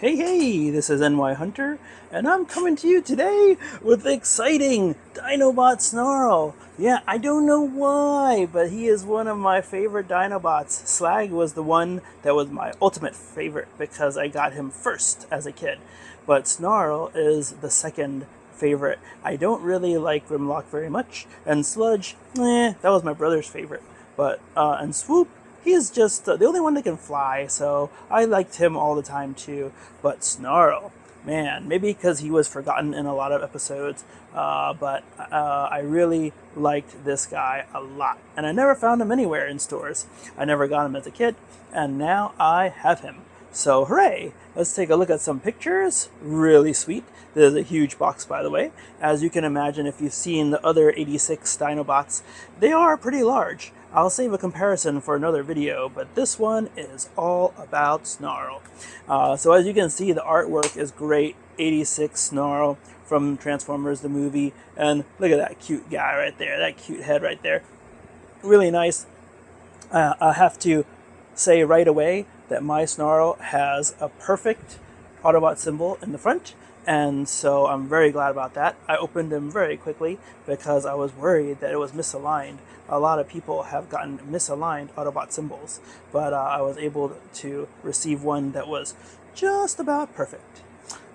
Hey, this is NY Hunter, and I'm coming to you today with exciting Dinobot Snarl. Yeah, I don't know why, but he is one of my favorite Dinobots. Slag was the one that was my ultimate favorite because I got him first as a kid. But Snarl is the second favorite. I don't really like Grimlock very much, and Sludge, that was my brother's favorite. But, and Swoop, he's just the only one that can fly, so I liked him all the time too. But Snarl, man, maybe because he was forgotten in a lot of episodes, but I really liked this guy a lot. And I never found him anywhere in stores. I never got him as a kid, and now I have him. So hooray! Let's take a look at some pictures. Really sweet. There's a huge box, by the way. As you can imagine, if you've seen the other 86 Dinobots, they are pretty large. I'll save a comparison for another video, but this one is all about Snarl. So as you can see, the artwork is great. 86 Snarl from Transformers the movie. And look at that cute guy right there, that cute head right there. Really nice. I have to say right away that my Snarl has a perfect Autobot symbol in the front, and so I'm very glad about that. I opened him very quickly because I was worried that it was misaligned. A lot of people have gotten misaligned Autobot symbols, but I was able to receive one that was just about perfect.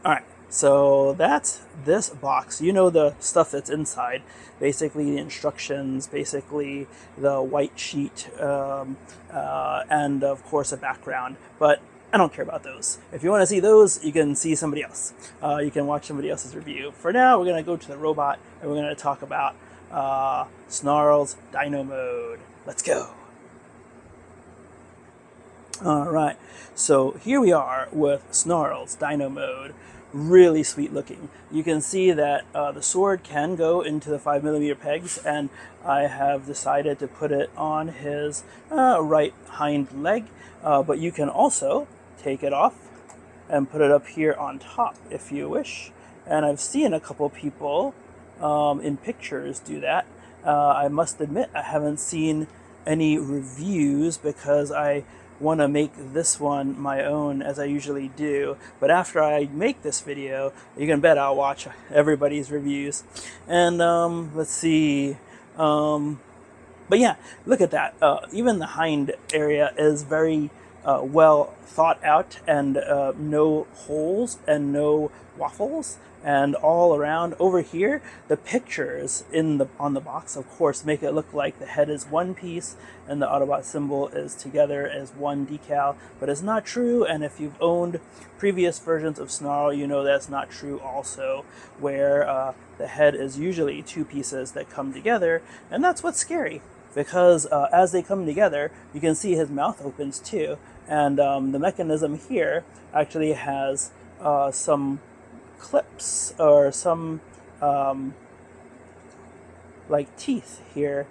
Alright, so that's this box. You know the stuff that's inside. Basically the instructions, basically the white sheet, and of course a background. But I don't care about those. If you want to see those, you can see somebody else. You can watch somebody else's review. For now, we're going to go to the robot, and we're going to talk about Snarl's Dino Mode. Let's go. Alright, so here we are with Snarl's Dino Mode. Really sweet looking. You can see that the sword can go into the 5mm pegs, and I have decided to put it on his right hind leg, but you can also take it off and put it up here on top if you wish. And I've seen a couple people in pictures do that. I must admit I haven't seen any reviews because I want to make this one my own, as I usually do. But after I make this video, you can bet I'll watch everybody's reviews. And let's see. But yeah, look at that. Even the hind area is very well thought out, and no holes and no waffles. And all around over here, the pictures on the box, of course, make it look like the head is one piece and the Autobot symbol is together as one decal, but it's not true. And if you've owned previous versions of Snarl, you know that's not true also, where the head is usually two pieces that come together, and that's what's scary, because as they come together, you can see his mouth opens too, and the mechanism here actually has some clips or some like teeth here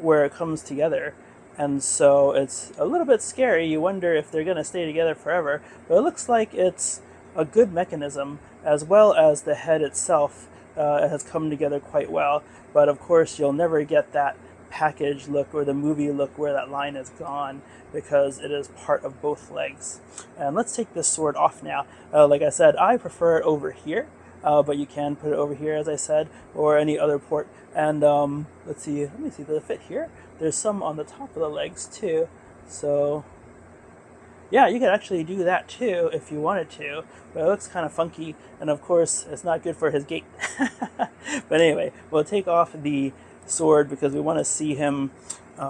where it comes together, and so it's a little bit scary. You wonder if they're going to stay together forever, but it looks like it's a good mechanism, as well as the head itself has come together quite well. But of course you'll never get that package look or the movie look where that line is gone, because it is part of both legs. And let's take this sword off now. Like I said, I prefer it over here, but you can put it over here, as I said, or any other port. And let's see, let me see, does it fit here? There's some on the top of the legs too, so yeah, you could actually do that too if you wanted to, but it looks kind of funky, and of course it's not good for his gait. But anyway, we'll take off the sword because we want to see him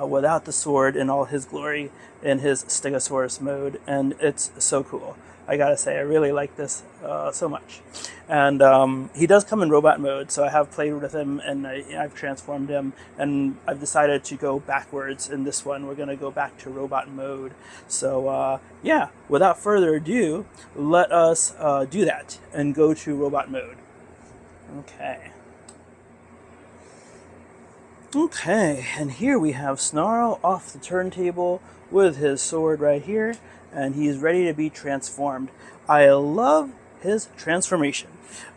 without the sword in all his glory in his Stegosaurus mode, and it's so cool. I gotta say, I really like this so much. And he does come in robot mode, so I have played with him, and I've transformed him, and I've decided to go backwards in this one. We're gonna go back to robot mode. So yeah, without further ado, let us do that and go to robot mode. Okay, and here we have Snarl off the turntable with his sword right here, and he's ready to be transformed. I love his transformation.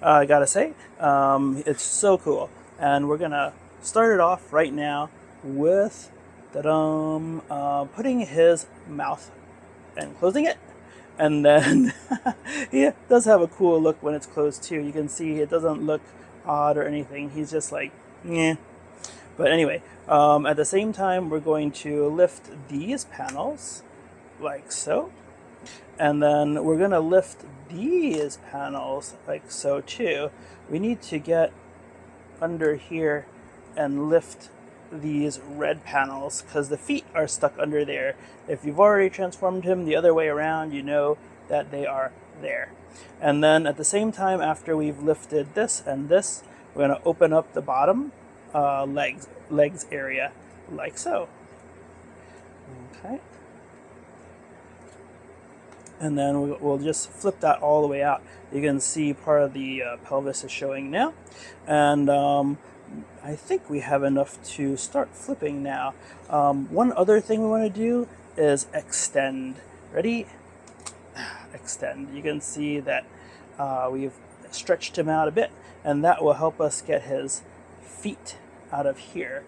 I gotta say, it's so cool. And we're gonna start it off right now with putting his mouth and closing it, And then he does have a cool look when it's closed too. You can see it doesn't look odd or anything. He's just like, yeah. But anyway, at the same time, we're going to lift these panels like so. And then we're going to lift these panels like so too. We need to get under here and lift these red panels because the feet are stuck under there. If you've already transformed him the other way around, you know that they are there. And then at the same time, after we've lifted this and this, we're going to open up the bottom legs area like so. Okay. And then we'll just flip that all the way out. You can see part of the pelvis is showing now. And I think we have enough to start flipping now. One other thing we want to do is extend. Ready? Extend. You can see that we've stretched him out a bit, and that will help us get his feet out of here.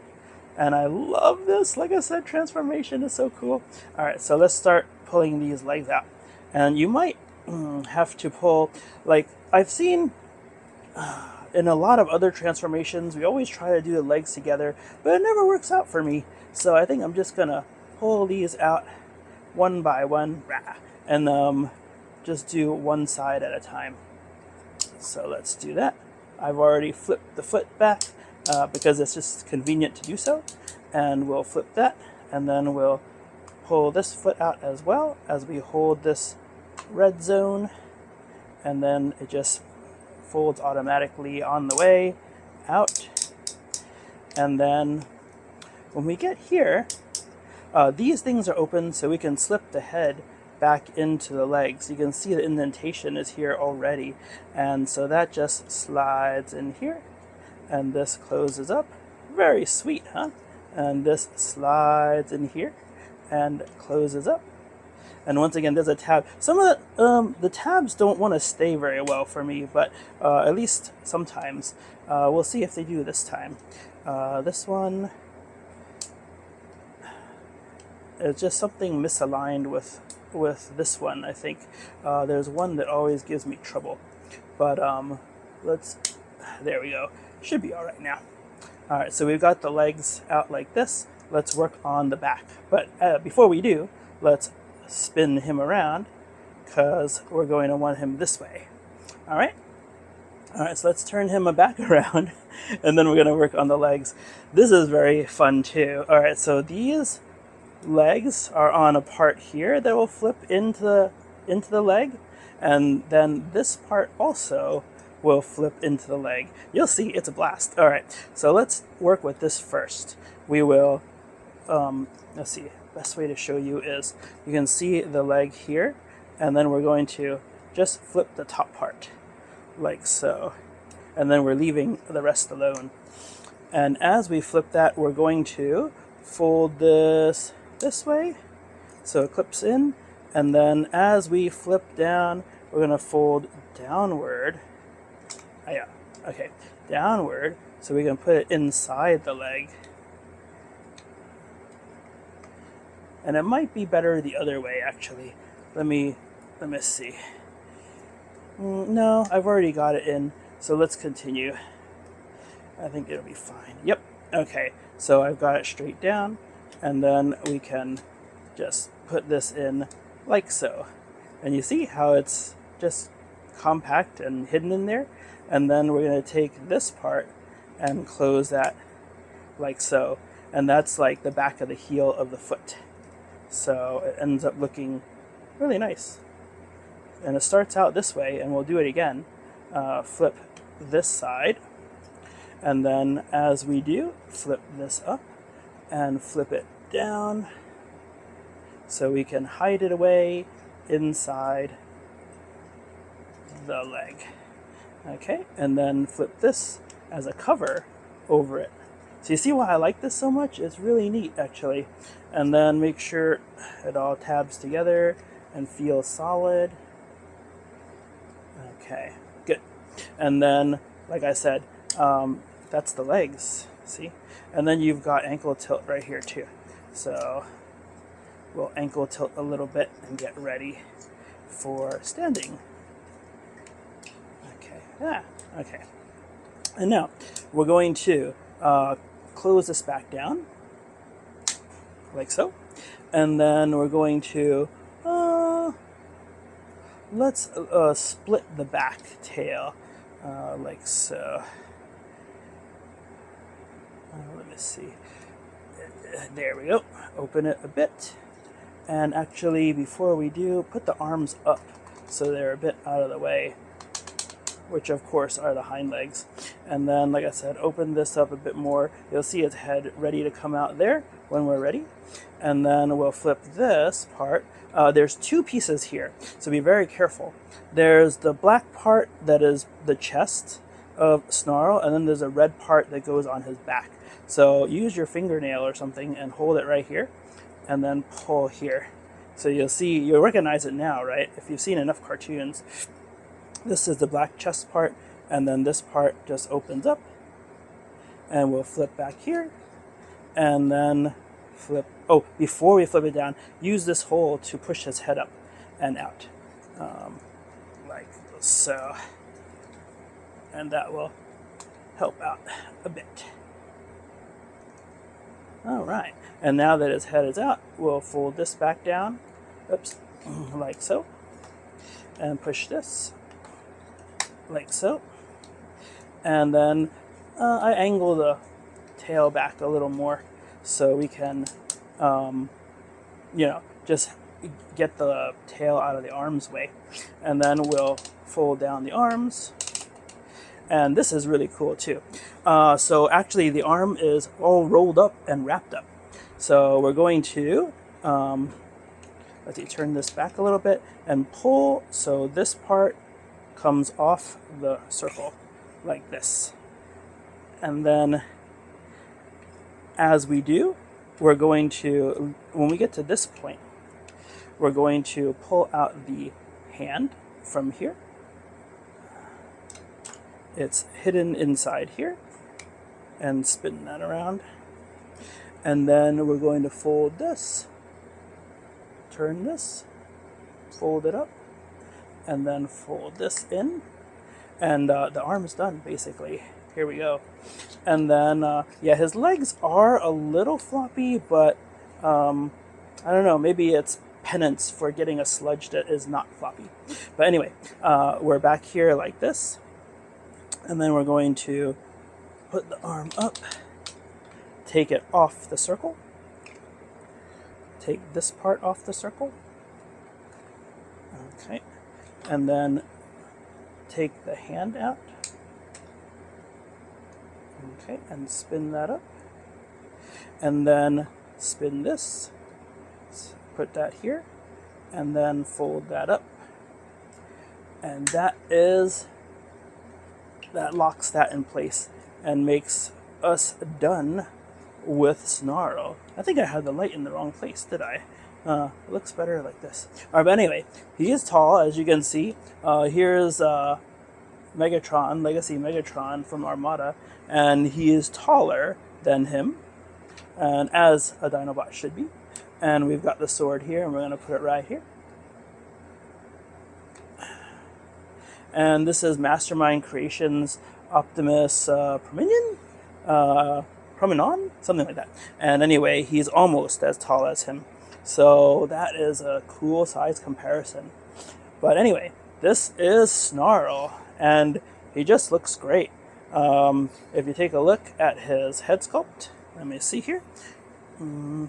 And I love this. Like I said, transformation is so cool. All right, so let's start pulling these legs out. And you might have to pull, like I've seen in a lot of other transformations, we always try to do the legs together, but it never works out for me. So I think I'm just gonna pull these out one by one and just do one side at a time. So let's do that. I've already flipped the foot back because it's just convenient to do so. And we'll flip that, and then we'll pull this foot out as well as we hold this red zone, and then it just folds automatically on the way out. And then when we get here, these things are open so we can slip the head back into the legs. You can see the indentation is here already, and so that just slides in here, and this closes up. Very sweet, huh? And this slides in here and closes up. And once again, there's a tab. Some of the tabs don't want to stay very well for me, but at least sometimes. We'll see if they do this time. This one is just something misaligned with this one, I think. There's one that always gives me trouble. But there we go. Should be all right now. All right, so we've got the legs out like this. Let's work on the back. But before we do, let's spin him around because we're going to want him this way. All right? All right, so let's turn him back around, and then we're going to work on the legs. This is very fun too. All right, so these legs are on a part here that will flip into the leg, and then this part also will flip into the leg. You'll see, it's a blast. All right, so let's work with this first. We will, let's see, best way to show you is you can see the leg here, and then we're going to just flip the top part like so, and then we're leaving the rest alone. And as we flip that, we're going to fold this way so it clips in, and then as we flip down, we're going to fold downward. Yeah, okay, downward, so we can put it inside the leg. And it might be better the other way, actually. Let me see. No, I've already got it in, so let's continue. I think it'll be fine. Yep, okay, so I've got it straight down, and then we can just put this in like so. And you see how it's just compact and hidden in there? And then we're going to take this part and close that like so. And that's like the back of the heel of the foot. So it ends up looking really nice. And it starts out this way, and we'll do it again. Flip this side. And then as we do, flip this up and flip it down so we can hide it away inside the leg. Okay, and then flip this as a cover over it. So you see why I like this so much? It's really neat, actually. And then make sure it all tabs together and feels solid. Okay, good. And then, like I said, that's the legs, see? And then you've got ankle tilt right here too. So we'll ankle tilt a little bit and get ready for standing. Okay, okay. And now we're going to close this back down, like so. And then we're going to, let's split the back tail, like so. Let me see. There we go. Open it a bit. And actually, before we do, put the arms up so they're a bit out of the way, which of course are the hind legs. And then, like I said, open this up a bit more. You'll see its head ready to come out there when we're ready. And then we'll flip this part. There's two pieces here, so be very careful. There's the black part that is the chest of Snarl, and then there's a red part that goes on his back. So use your fingernail or something and hold it right here, and then pull here. So you'll recognize it now, right? If you've seen enough cartoons. This is the black chest part, and then this part just opens up, and we'll flip back here, and then flip. Oh, before we flip it down, use this hole to push his head up and out, like so, and that will help out a bit. All right, and now that his head is out, we'll fold this back down, oops, like so, and push this, like so, and then I angle the tail back a little more so we can, just get the tail out of the arm's way, and then we'll fold down the arms. And this is really cool too. So actually the arm is all rolled up and wrapped up. So we're going to, let's see, turn this back a little bit and pull so this part comes off the circle like this. And then as we do, we're going to, when we get to this point, we're going to pull out the hand from here. It's hidden inside here, and spin that around. And then we're going to fold this, turn this, fold it up, and then fold this in. And the arm is done, basically. Here we go. And then, yeah, his legs are a little floppy, but I don't know, maybe it's penance for getting a sludge that is not floppy. But anyway, we're back here like this. And then we're going to put the arm up, take it off the circle, take this part off the circle, okay, and then take the hand out, okay, and spin that up, and then spin this, put that here, and then fold that up, and that locks that in place and makes us done with Snarl. I think I had the light in the wrong place, did I? It looks better like this. Alright, but anyway, he is tall, as you can see. Here's Megatron, Legacy Megatron from Armada, and he is taller than him, and as a Dinobot should be. And we've got the sword here, and we're going to put it right here. And this is Mastermind Creations Optimus Promenon? Something like that. And anyway, he's almost as tall as him. So that is a cool size comparison. But anyway, this is Snarl, and he just looks great. If you take a look at his head sculpt, let me see here. Oh,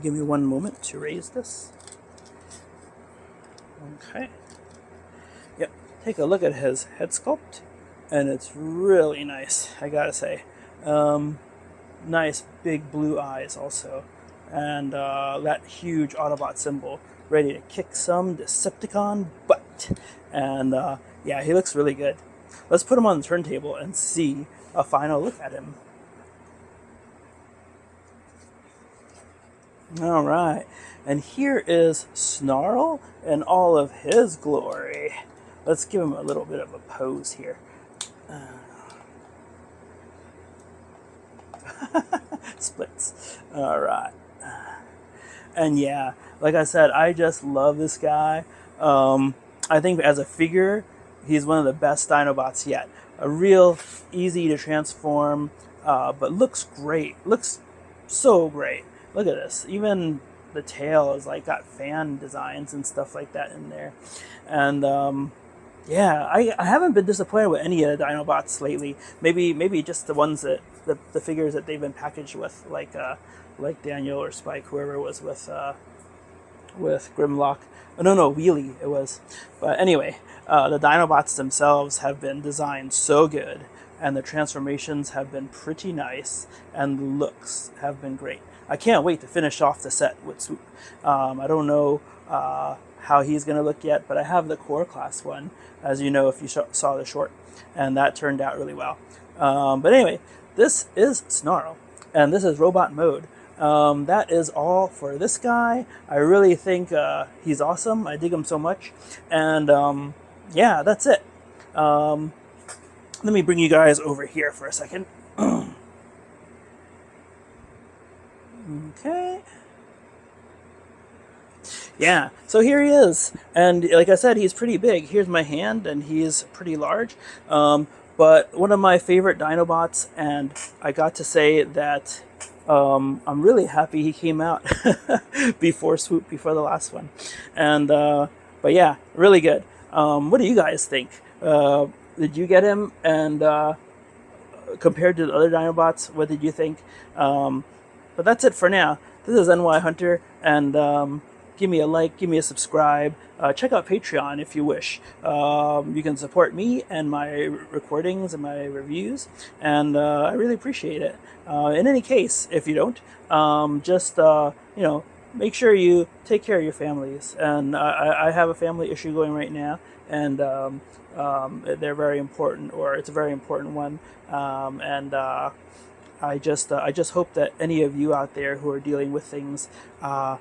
give me one moment to raise this. Okay. Yep, take a look at his head sculpt, and it's really nice, I gotta say. Nice big blue eyes also, and that huge Autobot symbol, ready to kick some Decepticon butt. And yeah, he looks really good. Let's put him on the turntable and see a final look at him. Alright, and here is Snarl in all of his glory. Let's give him a little bit of a pose here. Splits. Alright. And yeah, like I said, I just love this guy. I think as a figure, he's one of the best Dinobots yet. A real easy to transform, but looks great. Looks so great. Look at this. Even the tail is like got fan designs and stuff like that in there. And yeah, I haven't been disappointed with any of the Dinobots lately. Maybe just the ones that the figures that they've been packaged with, like Daniel or Spike, whoever was with Grimlock. Oh, no, Wheelie it was. But anyway, the Dinobots themselves have been designed so good, and the transformations have been pretty nice, and the looks have been great. I can't wait to finish off the set with Swoop. I don't know how he's going to look yet, but I have the core class one, as you know if you saw the short, and that turned out really well. But anyway, this is Snarl, and this is robot mode. That is all for this guy. I really think he's awesome. I dig him so much. And yeah, that's it. Let me bring you guys over here for a second. Okay. Yeah, so here he is. And like I said, he's pretty big. Here's my hand, and he's pretty large. But one of my favorite Dinobots, and I got to say that I'm really happy he came out before Swoop, before the last one. And but yeah, really good. What do you guys think? Did you get him? And compared to the other Dinobots, what did you think? But that's it for now. This is NY Hunter, and give me a like, give me a subscribe. Check out Patreon if you wish. You can support me and my recordings and my reviews, and I really appreciate it. In any case, if you don't, just make sure you take care of your families. And I have a family issue going right now, and they're very important, or it's a very important one. I just hope that any of you out there who are dealing with things are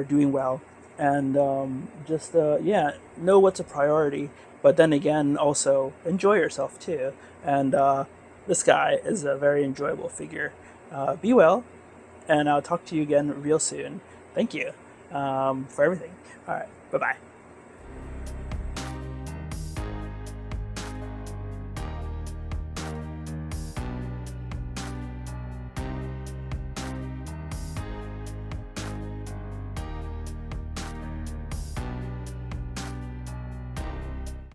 doing well, and know what's a priority. But then again, also enjoy yourself too. And this guy is a very enjoyable figure. Be well, and I'll talk to you again real soon. Thank you for everything. All right, bye bye.